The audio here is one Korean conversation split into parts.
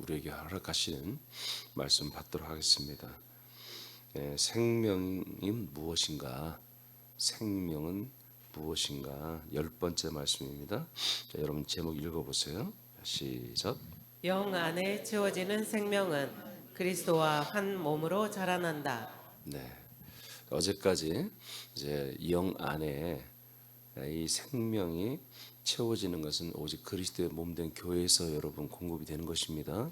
우리에게 허락하시는 말씀 받도록 하겠습니다. 생명이 무엇인가? 생명은 무엇인가? 10번째 말씀입니다. 자, 여러분 제목 읽어보세요. 시작. 영 안에 채워지는 생명은 그리스도와 한 몸으로 자라난다. 네, 어제까지 이제 영 안에 이 생명이 채워지는 것은 오직 그리스도의 몸된 교회에서 여러분 공급이 되는 것입니다.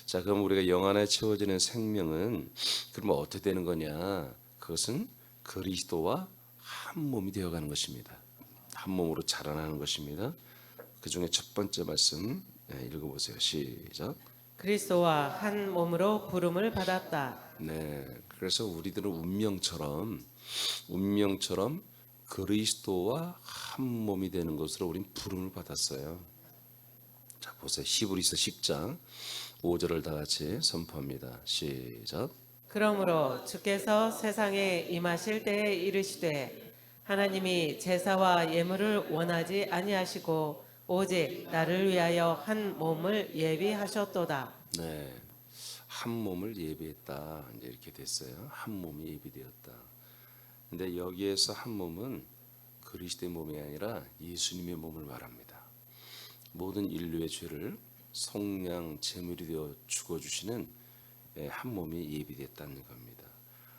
자, 그럼 우리가 영 안에 채워지는 생명은 그러면 어떻게 되는 거냐? 그것은 그리스도와 한 몸이 되어가는 것입니다. 한 몸으로 자라나는 것입니다. 그 중에 첫 번째 말씀 읽어보세요. 시작. 그리스도와 한 몸으로 부름을 받았다. 네, 그래서 우리들은 운명처럼 그리스도와 한 몸이 되는 것으로 우린 부름을 받았어요. 자, 보세요. 히브리서 10장 5절을 다 같이 선포합니다. 시작. 그러므로 주께서 세상에 임하실 때에 이르시되 하나님이 제사와 예물을 원하지 아니하시고 오직 나를 위하여 한 몸을 예비하셨도다. 네, 한 몸을 예비했다. 이제 이렇게 됐어요. 한 몸이 예비되었다. 근데 여기에서 한 몸은 그리스도의 몸이 아니라 예수님의 몸을 말합니다. 모든 인류의 죄를 속량 제물이 되어 죽어주시는 한 몸이 예비됐다는 겁니다.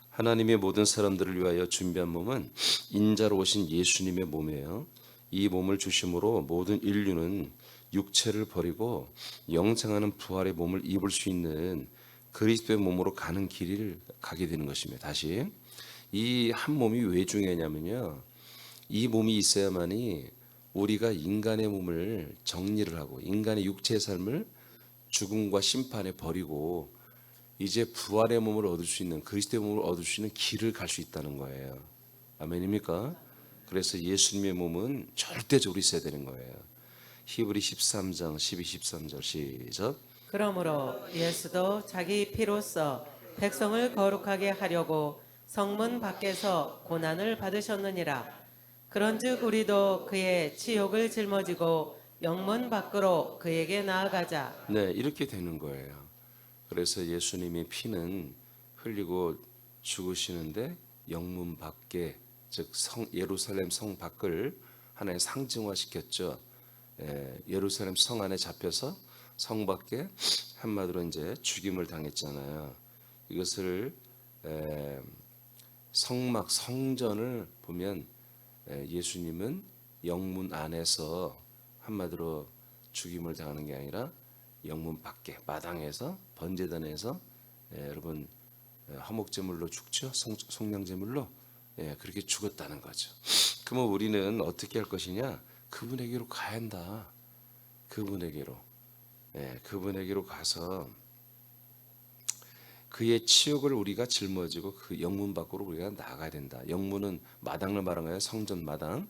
하나님의 모든 사람들을 위하여 준비한 몸은 인자로 오신 예수님의 몸이에요. 이 몸을 주심으로 모든 인류는 육체를 버리고 영생하는 부활의 몸을 입을 수 있는 그리스도의 몸으로 가는 길을 가게 되는 것입니다. 다시 이 한 몸이 왜 중요하냐면요, 이 몸이 있어야만이 우리가 인간의 몸을 정리를 하고 인간의 육체의 삶을 죽음과 심판에 버리고 이제 부활의 몸을 얻을 수 있는, 그리스도의 몸을 얻을 수 있는 길을 갈 수 있다는 거예요. 아멘입니까? 그래서 예수님의 몸은 절대적으로 있어야 되는 거예요. 히브리 13장 12, 13절 시작. 그러므로 예수도 자기 피로써 백성을 거룩하게 하려고 성문 밖에서 고난을 받으셨느니라. 그런즉 우리도 그의 치욕을 짊어지고 영문 밖으로 그에게 나아가자. 네, 이렇게 되는 거예요. 그래서 예수님의 피는 흘리고 죽으시는데 영문 밖에, 즉 예루살렘 성 밖을 하나의 상징화시켰죠. 예루살렘 성 안에 잡혀서 성 밖에 한마디로 이제 죽임을 당했잖아요. 이것을 성막 성전을 보면 예수님은 영문 안에서 한마디로 죽임을 당하는 게 아니라 영문 밖에 마당에서 번제단에서 여러분 화목제물로 죽죠. 속량제물로 그렇게 죽었다는 거죠. 그러면 우리는 어떻게 할 것이냐? 그분에게로 가야 한다. 그분에게로 가서 그의 치욕을 우리가 짊어지고 그 영문 밖으로 우리가 나가야 된다. 영문은 마당을 말하는 거예요. 성전 마당.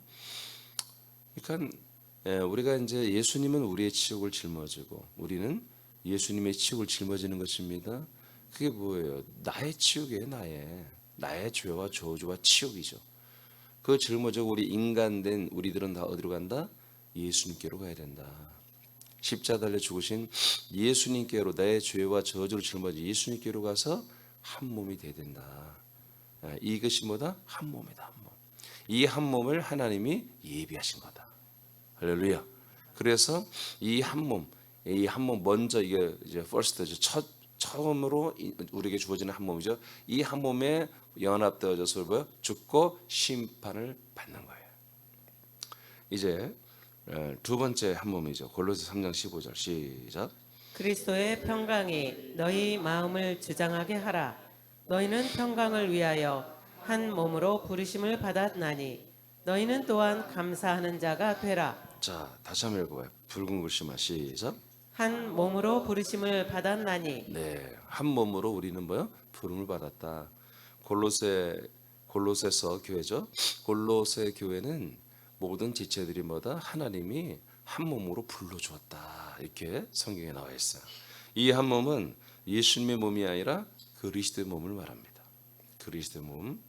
그러니까 우리가 이제 예수님은 우리의 치욕을 짊어지고 우리는 예수님의 치욕을 짊어지는 것입니다. 그게 뭐예요? 나의 치욕이에요. 나의 죄와 저주와 치욕이죠. 그 짊어지고 우리 인간된 우리들은 다 어디로 간다? 예수님께로 가야 된다. 십자가 달려 죽으신 예수님께로 내 죄와 저주를 짊어지 예수님께로 가서 한 몸이 돼야 된다. 이것이 뭐다? 한 몸이다. 한 몸. 이 한 몸을 하나님이 예비하신 거다. 할렐루야. 그래서 이 한 몸 먼저 이게 이제 first죠. 처음으로 우리에게 주어지는 한 몸이죠. 이 한 몸에 연합되어져서 뭐요? 죽고 심판을 받는 거예요. 이제 두 번째 한 몸이죠. 골로새 3장 15절 시작. 그리스도의 평강이 너희 마음을 주장하게 하라. 너희는 평강을 위하여 한 몸으로 부르심을 받았나니 너희는 또한 감사하는 자가 되라. 자, 다시 한번 읽어봐요. 붉은 글씨만 시작. 한 몸으로 부르심을 받았나니. 네, 한 몸으로 우리는 뭐요? 부름을 받았다. 골로새서 교회죠. 골로새 교회는 모든 지체들이 뭐다? 하나님이 한 몸으로 불러주었다. 이렇게 성경에 나와 있어요. 이 한 몸은 예수님의 몸이 아니라 그리스도의 몸을 말합니다. 그리스도의 몸.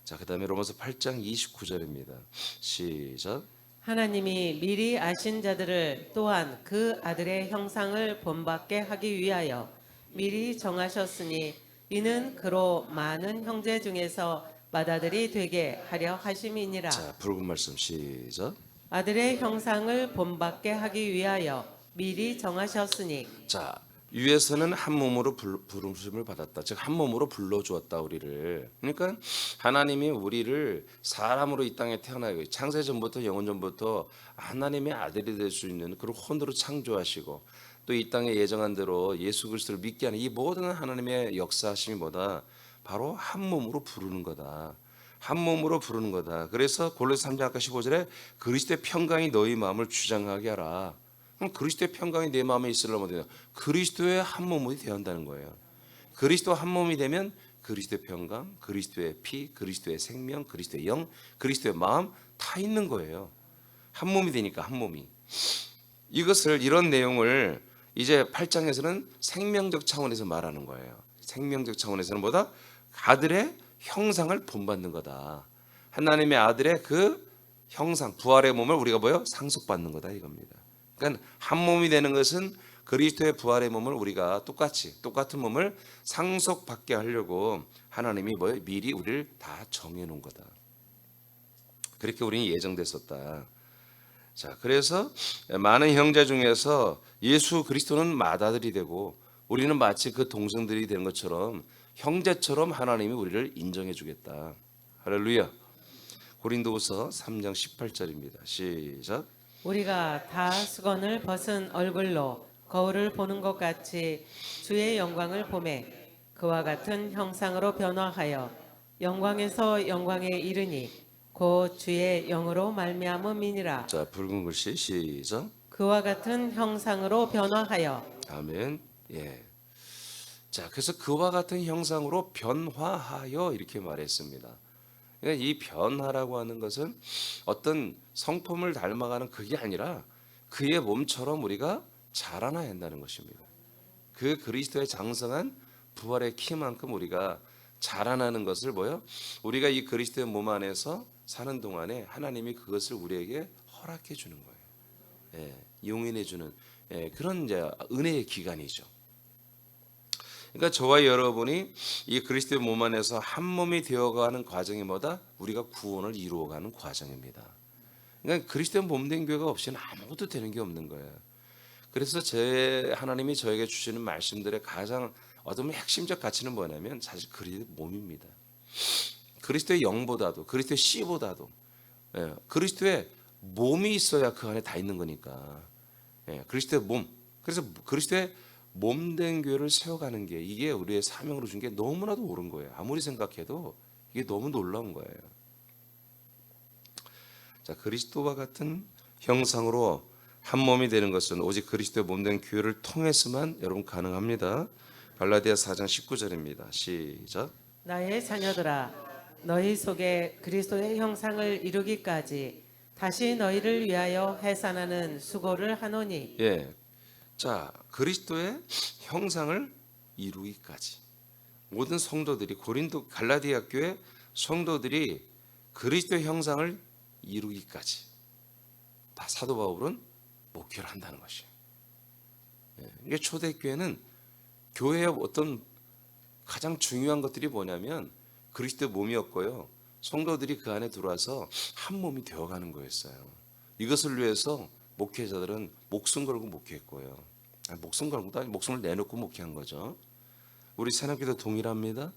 자, 그 다음에 로마서 8장 29절입니다. 시작. 하나님이 미리 아신 자들을 또한 그 아들의 형상을 본받게 하기 위하여 미리 정하셨으니 이는 그로 많은 형제 중에서 맏아들이 되게 하려 하심이니라. 자, 붉은 말씀 시작. 아들의 형상을 본받게 하기 위하여 미리 정하셨으니. 자, 위에서는 한 몸으로 부르심을 받았다. 즉 한 몸으로 불러주었다 우리를. 그러니까 하나님이 우리를 사람으로 이 땅에 태어나고 창세 전부터 영원 전부터 하나님의 아들이 될 수 있는 그런 혼으로 창조하시고 또 이 땅에 예정한 대로 예수 그리스도를 믿게 하는 이 모든 하나님의 역사하심이 뭐다? 바로 한 몸으로 부르는 거다. 한 몸으로 부르는 거다. 그래서 골로새 3장 아까 15절에 그리스도의 평강이 너희 마음을 주장하게 하라. 그럼 그리스도의 평강이 내 마음에 있으려면 어떻게 돼요? 그리스도의 한 몸이 되어야 한다는 거예요. 그리스도 한 몸이 되면 그리스도의 평강, 그리스도의 피, 그리스도의 생명, 그리스도의 영, 그리스도의 마음 다 있는 거예요. 한 몸이 되니까 한 몸이. 이런 내용을 이제 8장에서는 생명적 차원에서 말하는 거예요. 생명적 차원에서는 뭐다? 아들의 형상을 본받는 거다. 하나님의 아들의 그 형상, 부활의 몸을 우리가 뭐요? 상속받는 거다 이겁니다. 그러니까 한 몸이 되는 것은 그리스도의 부활의 몸을 우리가 똑같은 몸을 상속받게 하려고 하나님이 뭐예요? 미리 우리를 다 정해놓은 거다. 그렇게 우리는 예정됐었다. 자, 그래서 많은 형제 중에서 예수 그리스도는 맏아들이 되고 우리는 마치 그 동생들이 되는 것처럼 형제처럼 하나님이 우리를 인정해 주겠다. 할렐루야. 고린도후서 3장 18절입니다. 시작. 우리가 다 수건을 벗은 얼굴로 거울을 보는 것 같이 주의 영광을 보매 그와 같은 형상으로 변화하여 영광에서 영광에 이르니 곧 주의 영으로 말미암음이니라. 자, 붉은 글씨 시작. 그와 같은 형상으로 변화하여. 아멘. 예. 자, 그래서 그와 같은 형상으로 변화하여 이렇게 말했습니다. 그러니까 이 변화라고 하는 것은 어떤 성품을 닮아가는 그게 아니라 그의 몸처럼 우리가 자라나야 한다는 것입니다. 그 그리스도의 장성한 부활의 키만큼 우리가 자라나는 것을 뭐요? 우리가 이 그리스도의 몸 안에서 사는 동안에 하나님이 그것을 우리에게 허락해 주는 거예요. 예, 용인해 주는 그런 이제 은혜의 기간이죠. 그러니까 저와 여러분이 이 그리스도의 몸 안에서 한 몸이 되어가는 과정이 뭐다? 우리가 구원을 이루어가는 과정입니다. 그러니까 그리스도의 몸된 교회가 없이는 아무것도 되는 게 없는 거예요. 그래서 하나님이 저에게 주시는 말씀들의 가장 어떤 핵심적 가치는 뭐냐면 사실 그리스도의 몸입니다. 그리스도의 영보다도 그리스도의 씨보다도 그리스도의 몸이 있어야 그 안에 다 있는 거니까. 그리스도의 몸. 그래서 그리스도의 몸된 교회를 세워가는 게 이게 우리의 사명으로 준 게 너무나도 옳은 거예요. 아무리 생각해도 이게 너무 놀라운 거예요. 자, 그리스도와 같은 형상으로 한 몸이 되는 것은 오직 그리스도의 몸된 교회를 통해서만 여러분 가능합니다. 갈라디아 4장 19절입니다. 시작. 나의 자녀들아 너희 속에 그리스도의 형상을 이루기까지 다시 너희를 위하여 해산하는 수고를 하노니. 예. 자, 그리스도의 형상을 이루기까지 모든 성도들이 고린도 갈라디아 교회 성도들이 그리스도의 형상을 이루기까지 다 사도 바울은 목회를 한다는 것이에요. 이게 초대교회는 교회의 어떤 가장 중요한 것들이 뭐냐면 그리스도의 몸이었고요. 성도들이 그 안에 들어와서 한 몸이 되어가는 거였어요. 이것을 위해서 목회자들은 목숨 걸고 목회했고요. 목숨 걸고도 아니 목숨을 내놓고 목회한 거죠. 우리 새롭게도 동일합니다.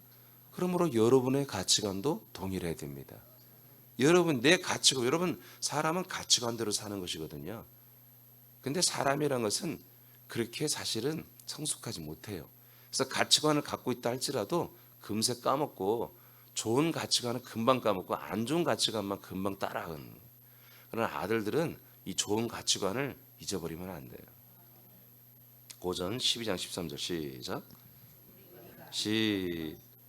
그러므로 여러분의 가치관도 동일해야 됩니다. 여러분 내 가치관, 여러분 사람은 가치관대로 사는 것이거든요. 근데 사람이란 것은 그렇게 사실은 성숙하지 못해요. 그래서 가치관을 갖고 있다 할지라도 금세 까먹고 좋은 가치관은 금방 까먹고 안 좋은 가치관만 금방 따라하는 그런 아들들은 이 좋은 가치관을 잊어버리면 안 돼요. 고전 12장 13절 시작.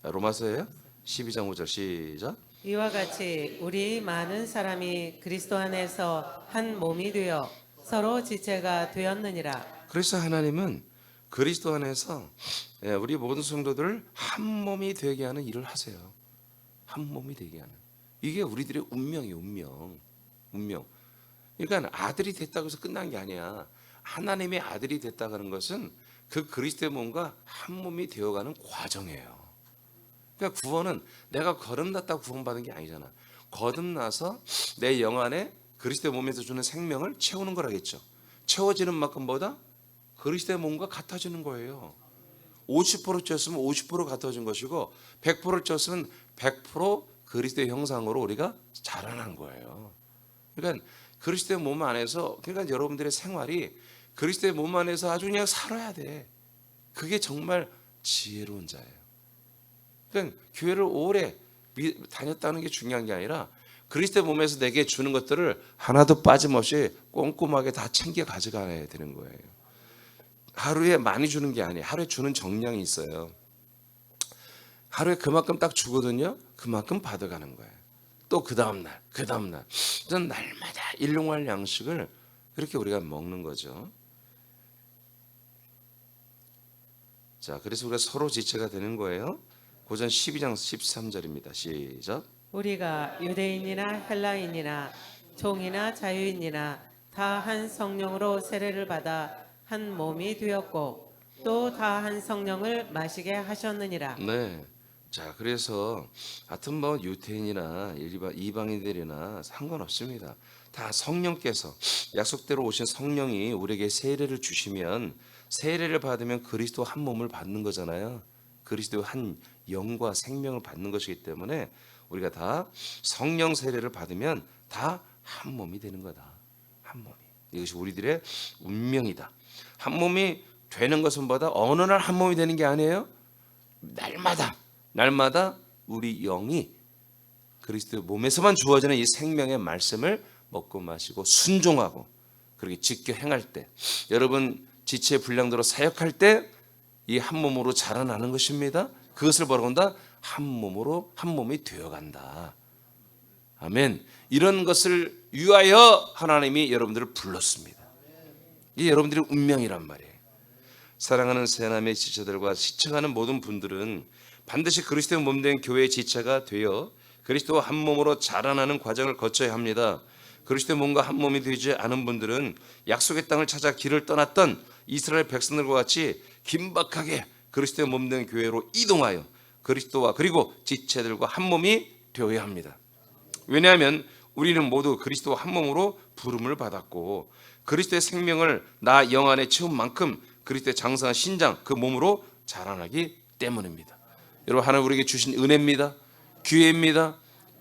로마서예요? 12장 5절 시작. 이와 같이 우리 많은 사람이 그리스도 안에서 한 몸이 되어 서로 지체가 되었느니라. 그래서 하나님은 그리스도 안에서 우리 모든 성도들을 한 몸이 되게 하는 일을 하세요. 한 몸이 되게 하는. 이게 우리들의 운명이에요. 운명. 그러니까 아들이 됐다고 해서 끝난 게 아니야. 하나님의 아들이 됐다는 것은 그 그리스도의 몸과 한 몸이 되어가는 과정이에요. 그러니까 구원은 내가 거듭났다고 구원받은 게 아니잖아. 거듭나서 내 영 안에 그리스도의 몸에서 주는 생명을 채우는 거라겠죠. 채워지는 만큼보다 그리스도의 몸과 같아지는 거예요. 50% 쪘으면 50% 같아진 것이고 100% 쪘으면 100% 그리스도의 형상으로 우리가 자라난 거예요. 그러니까 그리스도의 몸 안에서, 그러니까 여러분들의 생활이 그리스도의 몸 안에서 아주 그냥 살아야 돼. 그게 정말 지혜로운 자예요. 그러니까 교회를 오래 다녔다는 게 중요한 게 아니라 그리스도의 몸에서 내게 주는 것들을 하나도 빠짐없이 꼼꼼하게 다 챙겨 가져가야 되는 거예요. 하루에 많이 주는 게 아니에요. 하루에 주는 정량이 있어요. 하루에 그만큼 딱 주거든요. 그만큼 받아가는 거예요. 또 그 다음날 그래서 날마다 일용할 양식을 그렇게 우리가 먹는 거죠. 자, 그래서 우리가 서로 지체가 되는 거예요. 고전 12장 13절입니다. 시작. 우리가 유대인이나 헬라인이나 종이나 자유인이나 다 한 성령으로 세례를 받아 한 몸이 되었고 또 다 한 성령을 마시게 하셨느니라. 네. 자, 그래서 하여튼 뭐 유대인이나 이방인들이나 상관없습니다. 다 성령께서 약속대로 오신 성령이 우리에게 세례를 주시면 세례를 받으면 그리스도 한 몸을 받는 거잖아요. 그리스도 한 영과 생명을 받는 것이기 때문에 우리가 다 성령 세례를 받으면 다 한 몸이 되는 거다. 한 몸이. 이것이 우리들의 운명이다. 한 몸이 되는 것은 보다 어느 날 한 몸이 되는 게 아니에요. 날마다 우리 영이 그리스도 몸에서만 주어지는 이 생명의 말씀을 먹고 마시고 순종하고 그렇게 지켜 행할 때, 여러분 지체 분량대로 사역할 때 이 한 몸으로 자라나는 것입니다. 그것을 바라본다. 한 몸이 되어간다. 아멘. 이런 것을 위하여 하나님이 여러분들을 불렀습니다. 이게 여러분들의 운명이란 말이에요. 사랑하는 새남의 지체들과 시청하는 모든 분들은 반드시 그리스도의 몸된 교회의 지체가 되어 그리스도와 한 몸으로 자라나는 과정을 거쳐야 합니다. 그리스도의 몸과 한 몸이 되지 않은 분들은 약속의 땅을 찾아 길을 떠났던 이스라엘 백성들과 같이 긴박하게 그리스도의 몸된 교회로 이동하여 그리스도와 그리고 지체들과 한 몸이 되어야 합니다. 왜냐하면 우리는 모두 그리스도와 한 몸으로 부름을 받았고 그리스도의 생명을 나 영 안에 채운 만큼 그리스도의 장성한 신장 그 몸으로 자라나기 때문입니다. 여러분, 하나님 우리에게 주신 은혜입니다. 기회입니다.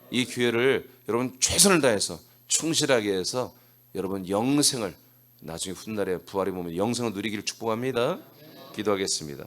이 기회를 여러분 최선을 다해서 충실하게 해서 여러분 영생을 나중에 훗날에 부활의 몸에 영생을 누리기를 축복합니다. 기도하겠습니다.